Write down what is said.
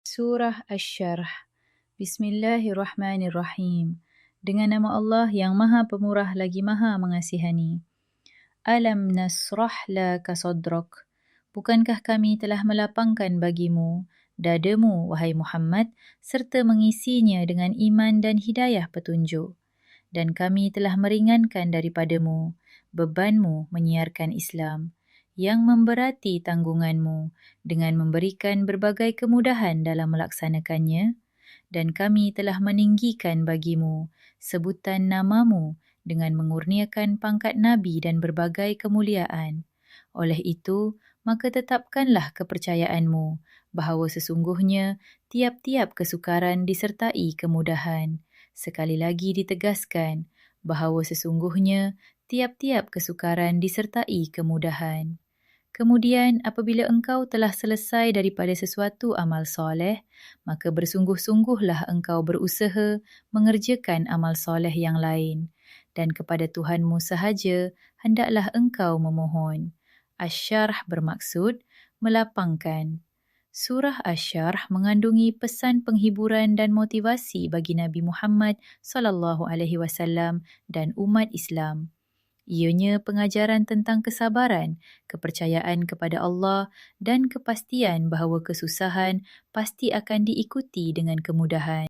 Surah Asy-Syarh. Bismillahirrahmanirrahim. Dengan nama Allah yang Maha Pemurah lagi Maha Mengasihani. Alam nasrah laka sadrak. Bukankah kami telah melapangkan bagimu dadamu, wahai Muhammad, serta mengisinya dengan iman dan hidayah petunjuk. Dan kami telah meringankan daripadamu bebanmu menyiarkan Islam, yang memberati tanggunganmu dengan memberikan berbagai kemudahan dalam melaksanakannya, dan kami telah meninggikan bagimu sebutan namamu dengan mengurniakan pangkat Nabi dan berbagai kemuliaan. Oleh itu, maka tetapkanlah kepercayaanmu bahawa sesungguhnya tiap-tiap kesukaran disertai kemudahan. Sekali lagi ditegaskan bahawa sesungguhnya tiap-tiap kesukaran disertai kemudahan. Kemudian apabila engkau telah selesai daripada sesuatu amal soleh, maka bersungguh-sungguhlah engkau berusaha mengerjakan amal soleh yang lain. Dan kepada Tuhanmu sahaja hendaklah engkau memohon. Asy-Syarh bermaksud melapangkan. Surah Asy-Syarh mengandungi pesan penghiburan dan motivasi bagi Nabi Muhammad SAW dan umat Islam. Ianya pengajaran tentang kesabaran, kepercayaan kepada Allah dan kepastian bahawa kesusahan pasti akan diikuti dengan kemudahan.